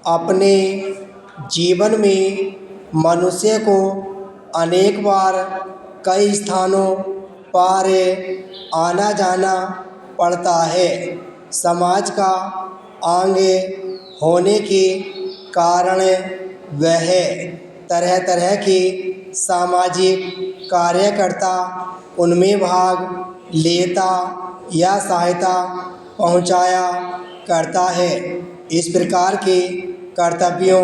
अपने जीवन में मनुष्य को अनेक बार कई स्थानों पर आना जाना पड़ता है। समाज का अंग होने के कारण वह तरह तरह के सामाजिक कार्यकर्ता उनमें भाग लेता या सहायता पहुंचाया करता है। इस प्रकार के कर्तव्यों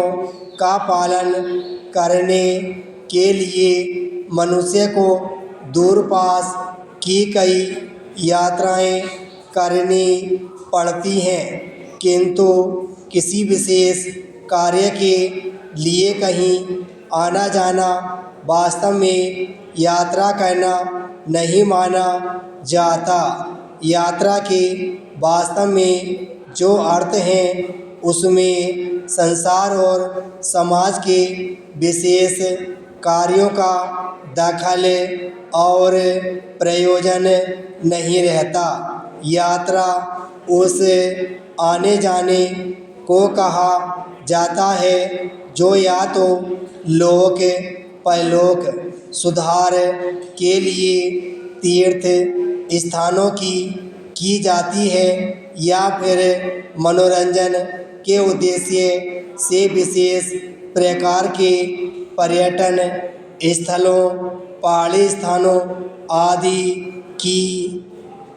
का पालन करने के लिए मनुष्य को दूर पास की कई यात्राएं करनी पड़ती हैं, किंतु किसी विशेष कार्य के लिए कहीं आना जाना वास्तव में यात्रा करना नहीं माना जाता। यात्रा के वास्तव में जो अर्थ हैं उसमें संसार और समाज के विशेष कार्यों का दखल और प्रयोजन नहीं रहता। यात्रा उस आने जाने को कहा जाता है जो या तो लोक परलोक सुधार के लिए तीर्थ स्थानों की जाती है या फिर मनोरंजन के उद्देश्य से विशेष प्रकार के पर्यटन स्थलों, पहाड़ी स्थानों आदि की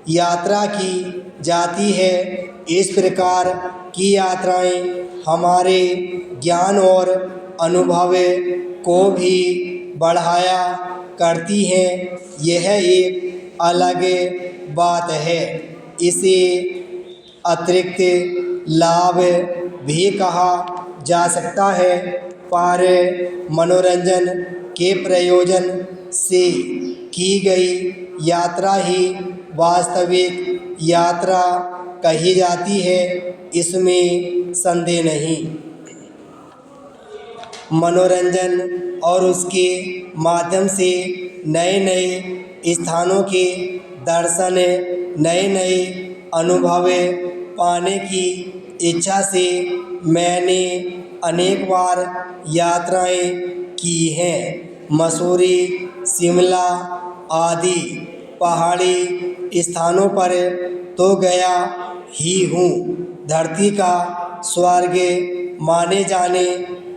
यात्रा की जाती है। इस प्रकार की यात्राएं हमारे ज्ञान और अनुभव को भी बढ़ाया करती हैं, यह एक अलग बात है। इसे अतिरिक्त लाभ भी कहा जा सकता है, पर मनोरंजन के प्रयोजन से की गई यात्रा ही वास्तविक यात्रा कही जाती है, इसमें संदेह नहीं। मनोरंजन और उसके माध्यम से नए नए स्थानों के दर्शन, नए नए अनुभव पाने की इच्छा से मैंने अनेक बार यात्राएं की हैं। मसूरी, शिमला आदि पहाड़ी स्थानों पर तो गया ही हूँ। धरती का स्वर्ग माने जाने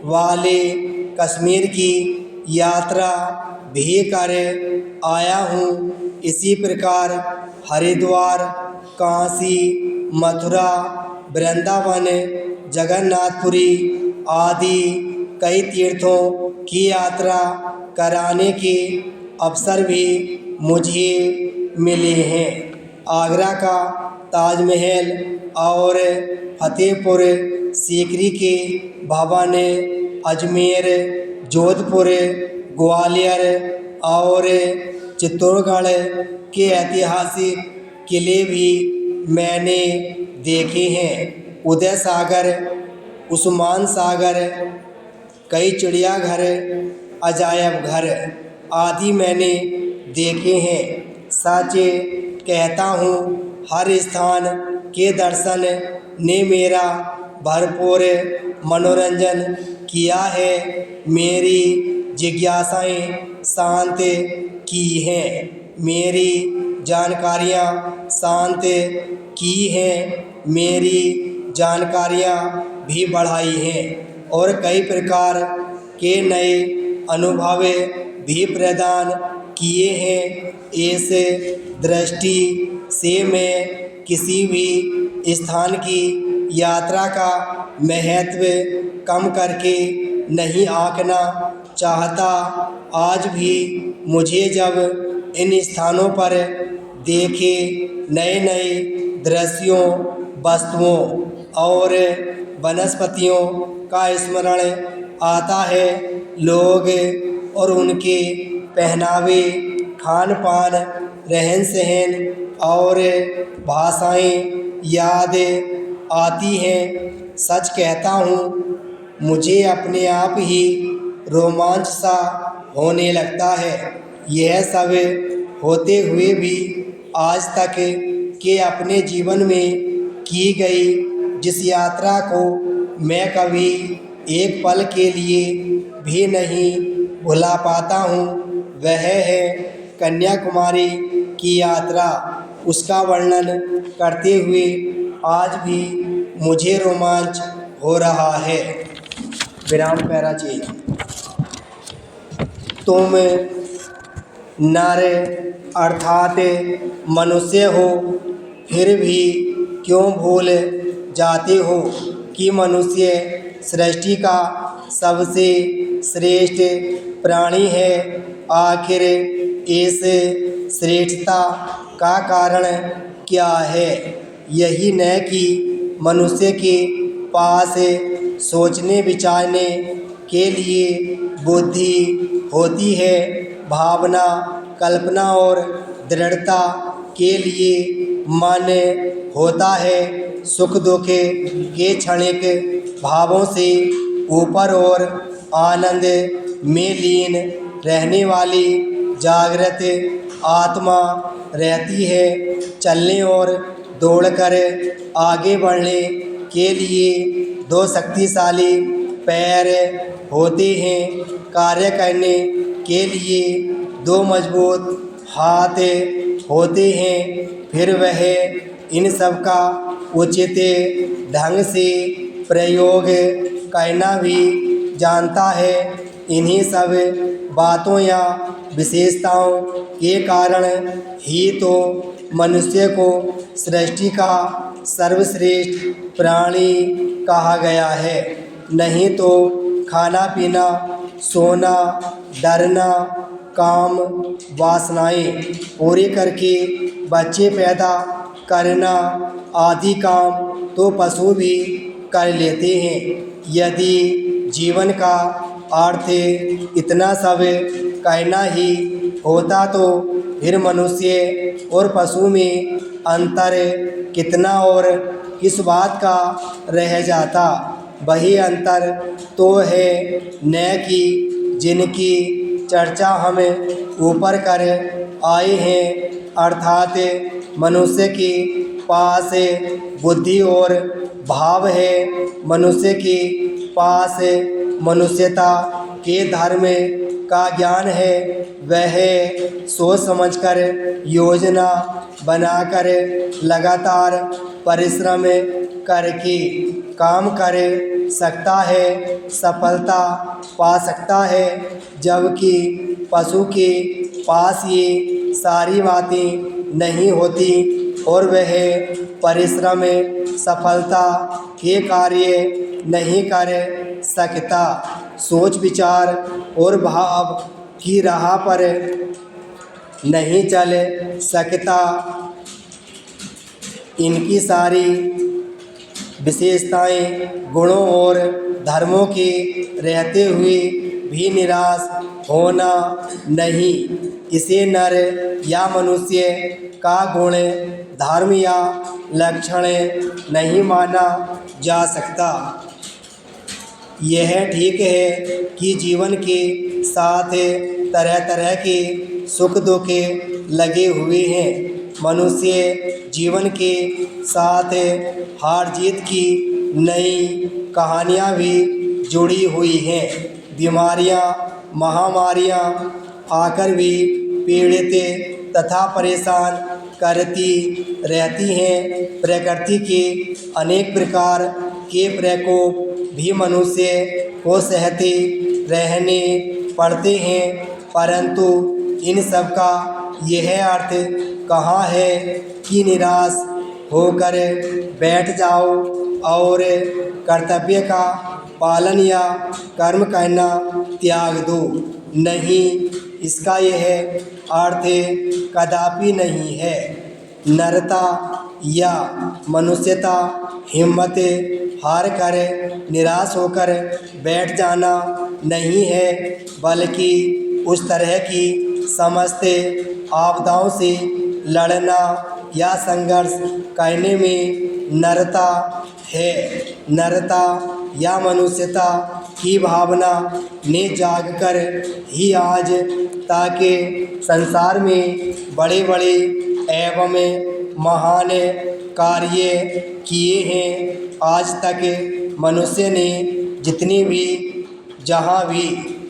वाले कश्मीर की यात्रा भी कर आया हूँ। इसी प्रकार हरिद्वार, काशी, मथुरा, वृंदावन, जगन्नाथपुरी आदि कई तीर्थों की यात्रा कराने के अवसर भी मुझे मिले हैं। आगरा का ताजमहल और फतेहपुर सीकरी के भवन, अजमेर, जोधपुर, ग्वालियर और चित्तौड़गढ़ के ऐतिहासिक किले भी मैंने देखे हैं। उदय सागर, उस्मान सागर, कई चिड़ियाघर, अजायब घर आदि मैंने देखे हैं। सच कहता हूँ, हर स्थान के दर्शन ने मेरा भरपूर मनोरंजन किया है, मेरी जिज्ञासाएं शांत की हैं, मेरी जानकारियाँ शांत की हैं, मेरी जानकारियाँ भी बढ़ाई हैं और कई प्रकार के नए अनुभव भी प्रदान किए हैं। इस दृष्टि से मैं किसी भी स्थान की यात्रा का महत्व कम करके नहीं आंकना चाहता। आज भी मुझे जब इन स्थानों पर देखे नए नए दृश्यों, वस्तुओं और वनस्पतियों का स्मरण आता है, लोग और उनके पहनावे, खान पान, रहन सहन और भाषाएं याद आती हैं। सच कहता हूँ, मुझे अपने आप ही रोमांच सा होने लगता है। यह सब होते हुए भी आज तक के अपने जीवन में की गई जिस यात्रा को मैं कभी एक पल के लिए भी नहीं भुला पाता हूँ, वह है कन्याकुमारी की यात्रा। उसका वर्णन करते हुए आज भी मुझे रोमांच हो रहा है। विराम पैराची। तुम नर अर्थात मनुष्य हो, फिर भी क्यों भूल जाते हो कि मनुष्य सृष्टि का सबसे श्रेष्ठ प्राणी है। आखिर इस श्रेष्ठता का कारण क्या है? यही न कि मनुष्य के पास सोचने विचारने के लिए बुद्धि होती है, भावना, कल्पना और दृढ़ता के लिए मन होता है। सुख दुख के क्षणिक भावों से ऊपर और आनंद में लीन रहने वाली जागृत आत्मा रहती है। चलने और दौड़कर आगे बढ़ने के लिए दो शक्तिशाली पैर होते हैं, कार्य करने के लिए दो मजबूत हाथ होते हैं। फिर वह इन सब का उचित ढंग से प्रयोग करना भी जानता है। इन्हीं सब बातों या विशेषताओं के कारण ही तो मनुष्य को सृष्टि का सर्वश्रेष्ठ प्राणी कहा गया है। नहीं तो खाना पीना, सोना, डरना, काम, वासनाएं पूरी करके बच्चे पैदा करना आदि काम तो पशु भी कर लेते हैं। यदि जीवन का अर्थ इतना सब करना ही होता तो फिर मनुष्य और पशु में अंतर कितना और किस बात का रह जाता? वही अंतर तो है न कि जिनकी चर्चा हम ऊपर कर आए हैं, अर्थात मनुष्य के पास बुद्धि और भाव है, मनुष्य के पास मनुष्यता के धर्म का ज्ञान है। वह सोच समझकर योजना बनाकर लगातार परिश्रम करके काम कर सकता है, सफलता पा सकता है। जबकि पशु के पास ये सारी बातें नहीं होती और वह परिश्रम सफलता के कार्य नहीं कर सकता। सोच विचार और भाव की राह पर नहीं चल सकता। इनकी सारी विशेषताएं, गुणों और धर्मों के रहते हुए भी निराश होना नहीं। इसे नर या मनुष्य का गुण, धर्म या लक्षण नहीं माना जा सकता। यह ठीक है कि जीवन के साथ तरह तरह के सुख दुख लगे हुए हैं। मनुष्य जीवन के साथ हार जीत की नई कहानियाँ भी जुड़ी हुई हैं। बीमारियाँ, महामारियाँ आकर भी पीड़ित तथा परेशान करती रहती हैं। प्रकृति के अनेक प्रकार के प्रकोप भी मनुष्य को सहते रहने पड़ते हैं, परंतु इन सब का यह अर्थ कहाँ है कि निराश होकर बैठ जाओ और कर्तव्य का पालन या कर्म करना त्याग दो। नहीं, इसका यह अर्थ कदापि नहीं है। नरता या मनुष्यता हिम्मत हार कर निराश होकर बैठ जाना नहीं है, बल्कि उस तरह की समस्त आपदाओं से लड़ना या संघर्ष करने में नरता है। नरता या मनुष्यता की भावना ने जागकर ही आज ताकि संसार में बड़े बड़े एवं महान कार्य किए हैं। आज तक मनुष्य ने जितनी भी जहाँ भी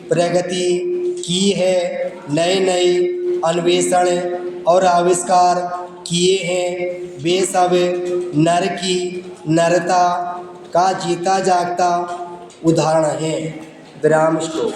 प्रगति की है, नए नए अन्वेषण और आविष्कार किए हैं, वे सब नर की नरता का जीता जागता उदाहरण है। विराम स्टॉप।